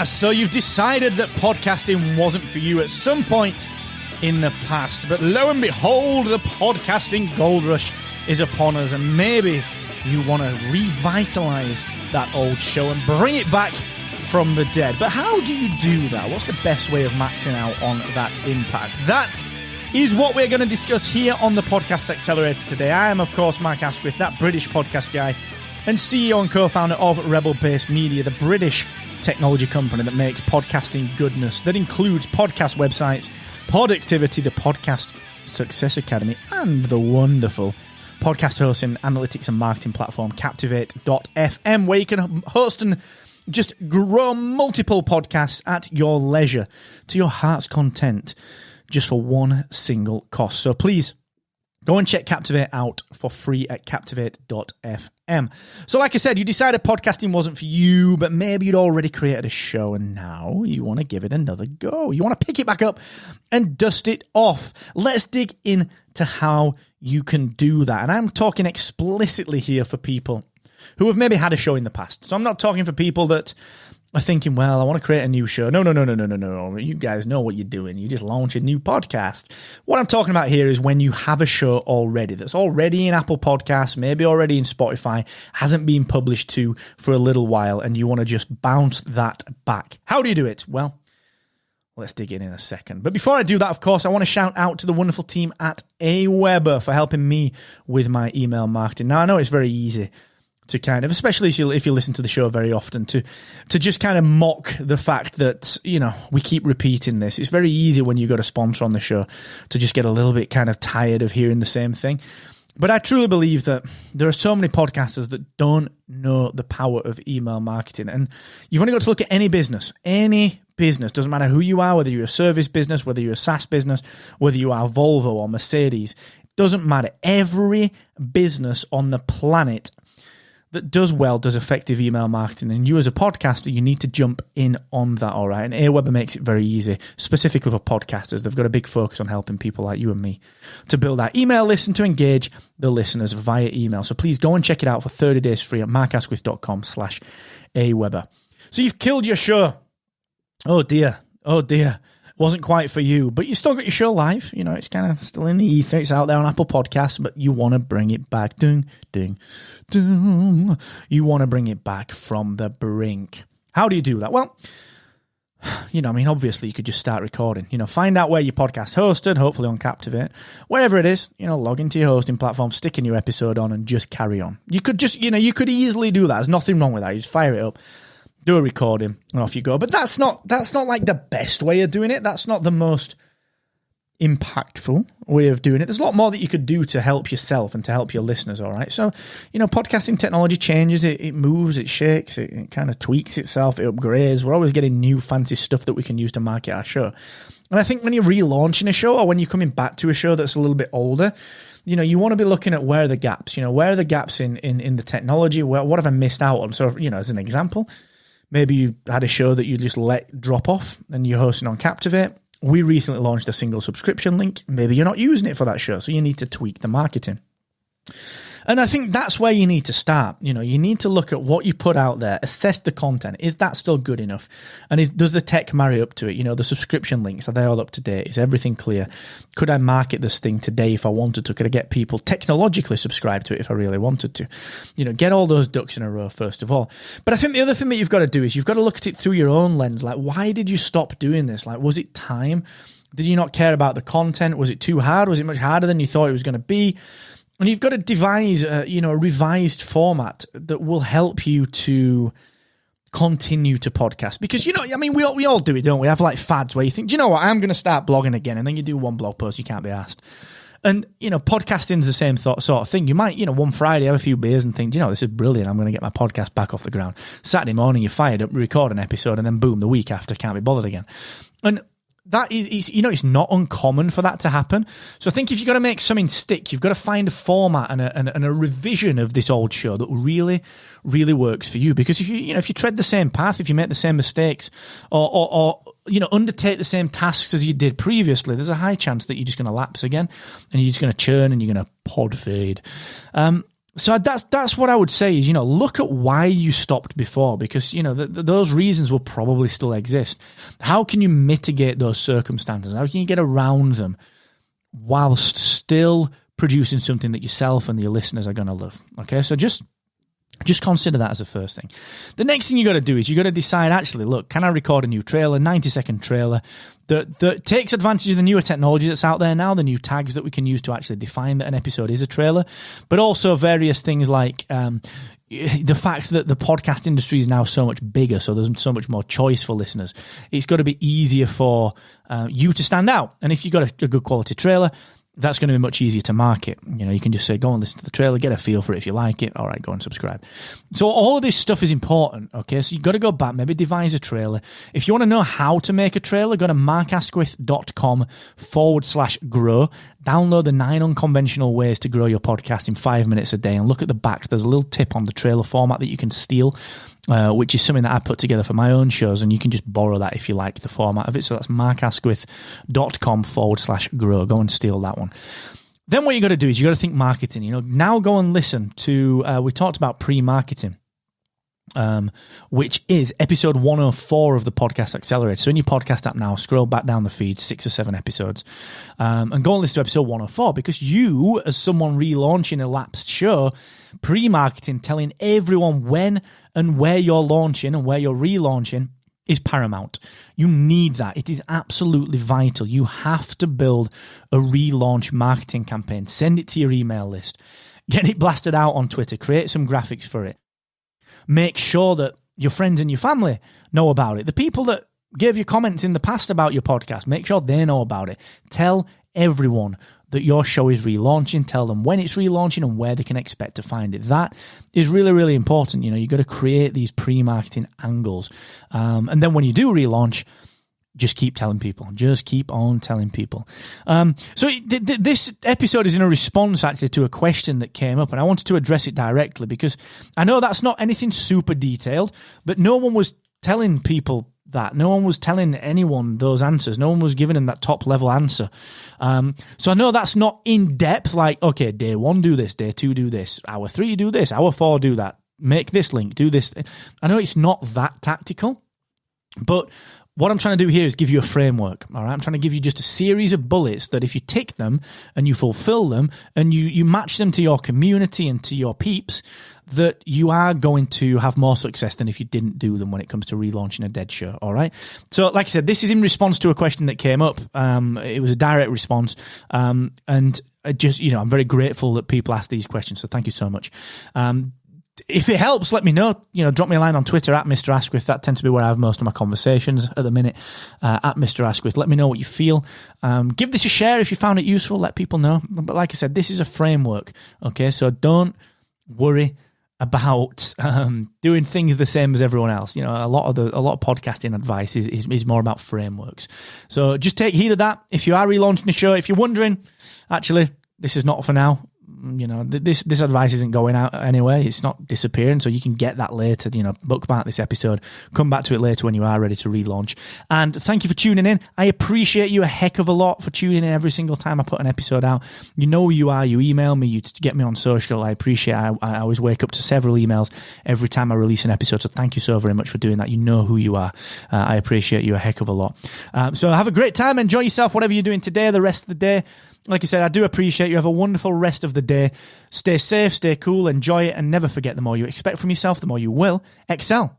So you've decided that podcasting wasn't for you at some point in the past, but lo and behold, the podcasting gold rush is upon us, and maybe you want to revitalize that old show and bring it back from the dead. But how do you do that? What's the best way of maxing out on that impact? That is what we're going to discuss here on the Podcast Accelerator today. I am, of course, Mark Asquith, that British podcast guy and CEO and co-founder of Rebel Base Media, the British technology company that makes podcasting goodness, that includes podcast websites, Productivity, the Podcast Success Academy, and the wonderful podcast hosting, analytics and marketing platform Captivate.fm, where you can host and just grow multiple podcasts at your leisure, to your heart's content, just for one single cost. So please go and check Captivate out for free at Captivate.fm. So like I said, you decided podcasting wasn't for you, but maybe you'd already created a show and now you want to give it another go. You want to pick it back up and dust it off. Let's dig into how you can do that. And I'm talking explicitly here for people who have maybe had a show in the past. So I'm not talking for people that are thinking, well, I want to create a new show. No. You guys know what you're doing. You just launch a new podcast. What I'm talking about here is when you have a show already that's already in Apple Podcasts, maybe already in Spotify, hasn't been published to for a little while, and you want to just bounce that back. How do you do it? Well, let's dig in a second. But before I do that, of course, I want to shout out to the wonderful team at AWeber for helping me with my email marketing. Now, I know it's very easy to kind of, especially if you listen to the show very often, to just kind of mock the fact that, you know, we keep repeating this. It's very easy when you got a sponsor on the show to just get a little bit kind of tired of hearing the same thing. But I truly believe that there are so many podcasters that don't know the power of email marketing. And you've only got to look at any business, doesn't matter who you are, whether you're a service business, whether you're a SaaS business, whether you are Volvo or Mercedes, doesn't matter. Every business on the planet that does effective email marketing, and you as a podcaster, you need to jump in on that, all right? And AWeber makes it very easy, specifically for podcasters. They've got a big focus on helping people like you and me to build that email list and to engage the listeners via email. So please go and check it out for 30 days free at markasquith.com/AWeber. So you've killed your show. Oh dear. Wasn't quite for you, but you still got your show live. You know, it's kind of still in the ether. It's out there on Apple Podcasts, but you want to bring it back. Ding, ding, ding. You want to bring it back from the brink. How do you do that? Well, you know, I mean, obviously you could just start recording. You know, find out where your podcast's hosted, hopefully on Captivate. Wherever it is, you know, log into your hosting platform, stick a new episode on, and just carry on. You could just, you know, you could easily do that. There's nothing wrong with that. You just fire it up, do a recording, and off you go. But that's not like the best way of doing it. That's not the most impactful way of doing it. There's a lot more that you could do to help yourself and to help your listeners, all right? So, you know, podcasting technology changes, it moves, it shakes, it kind of tweaks itself, it upgrades. We're always getting new fancy stuff that we can use to market our show. And I think when you're relaunching a show or when you're coming back to a show that's a little bit older, you know, you want to be looking at where are the gaps, you know, where are the gaps in the technology? What have I missed out on? So, you know, as an example, maybe you had a show that you just let drop off and you're hosting on Captivate. We recently launched a single subscription link. Maybe you're not using it for that show, so you need to tweak the marketing. And I think that's where you need to start. You know, you need to look at what you put out there, assess the content. Is that still good enough? And does the tech marry up to it? You know, the subscription links, are they all up to date? Is everything clear? Could I market this thing today if I wanted to? Could I get people technologically subscribed to it if I really wanted to? You know, get all those ducks in a row first of all. But I think the other thing that you've got to do is you've got to look at it through your own lens. Like, why did you stop doing this? Like, was it time? Did you not care about the content? Was it too hard? Was it much harder than you thought it was going to be? And you've got to devise, a revised format that will help you to continue to podcast. Because, you know, I mean, we all do it, don't we? Have like fads where you think, do you know what, I'm going to start blogging again. And then you do one blog post, you can't be asked. And, you know, podcasting's the same sort of thing. You might, you know, one Friday have a few beers and think, you know, this is brilliant. I'm going to get my podcast back off the ground. Saturday morning, you're fired up, record an episode, and then boom, the week after, can't be bothered again. And that is, you know, it's not uncommon for that to happen. So I think if you've got to make something stick, you've got to find a format and a revision of this old show that really, really works for you. Because if you tread the same path, if you make the same mistakes, or you know, undertake the same tasks as you did previously, there's a high chance that you're just going to lapse again, and you're just going to churn and you're going to pod fade. So that's what I would say is, look at why you stopped before, because, those reasons will probably still exist. How can you mitigate those circumstances? How can you get around them whilst still producing something that yourself and your listeners are going to love? Okay, so just consider that as the first thing. The next thing you got to do is you got to decide, actually, look, can I record a new trailer, 90-second trailer that takes advantage of the newer technology that's out there now, the new tags that we can use to actually define that an episode is a trailer, but also various things like the fact that the podcast industry is now so much bigger, so there's so much more choice for listeners. It's got to be easier for you to stand out. And if you've got a good quality trailer, that's going to be much easier to market. You can just say, go and listen to the trailer, get a feel for it. If you like it, all right, go and subscribe. So all of this stuff is important, okay? So you've got to go back, maybe devise a trailer. If you want to know how to make a trailer, go to markasquith.com/grow. Download the 9 unconventional ways to grow your podcast in 5 minutes a day. And look at the back. There's a little tip on the trailer format that you can steal, which is something that I put together for my own shows, and you can just borrow that if you like the format of it. So that's markasquith.com/grow. Go and steal that one. Then what you got to do is you got to think marketing. Now go and listen to, we talked about pre-marketing, which is episode 104 of the Podcast Accelerator. So in your podcast app now, scroll back down the feed, 6 or 7 episodes, and go and listen to episode 104, because you, as someone relaunching a lapsed show, pre-marketing, telling everyone when and where you're launching and where you're relaunching is paramount. You need that. It is absolutely vital. You have to build a relaunch marketing campaign. Send it to your email list. Get it blasted out on Twitter. Create some graphics for it. Make sure that your friends and your family know about it. The people that gave you comments in the past about your podcast, make sure they know about it. Tell everyone that your show is relaunching. Tell them when it's relaunching and where they can expect to find it. That is really, really important. You've got to create these pre-marketing angles. And then when you do relaunch, just keep telling people. Just keep on telling people. This episode is in a response, actually, to a question that came up, and I wanted to address it directly, because I know that's not anything super detailed, but no one was telling people that. No one was telling anyone those answers. No one was giving them that top-level answer. So I know that's not in-depth, like, okay, day 1, do this, day 2, do this, hour 3, do this, hour 4, do that, make this link, do this. I know it's not that tactical, but what I'm trying to do here is give you a framework, all right? I'm trying to give you just a series of bullets that if you tick them and you fulfill them and you match them to your community and to your peeps, that you are going to have more success than if you didn't do them when it comes to relaunching a dead show, all right? So like I said, this is in response to a question that came up. It was a direct response, and I just, I'm very grateful that people ask these questions, so thank you so much. If it helps, let me know. Drop me a line on Twitter at Mr. Asquith. That tends to be where I have most of my conversations at the minute, at Mr. Asquith. Let me know what you feel. Give this a share if you found it useful. Let people know. But like I said, this is a framework, okay? So don't worry about doing things the same as everyone else. A lot of podcasting advice is more about frameworks. So just take heed of that. If you are relaunching the show, if you're wondering, actually, this is not for now. This advice isn't going out anyway. It's not disappearing, so you can get that later. Bookmark this episode, come back to it later when you are ready to relaunch. And thank you for tuning in. I appreciate you a heck of a lot for tuning in every single time I put an episode out. You know who you are. You email me, you get me on social. I appreciate it. I always wake up to several emails every time I release an episode, so thank you so very much for doing that. You know who you are. I appreciate you a heck of a lot. So have a great time. Enjoy yourself, whatever you're doing today, the rest of the day. Like I said, I do appreciate you. Have a wonderful rest of the day. Stay safe, stay cool, enjoy it, and never forget, the more you expect from yourself, the more you will excel.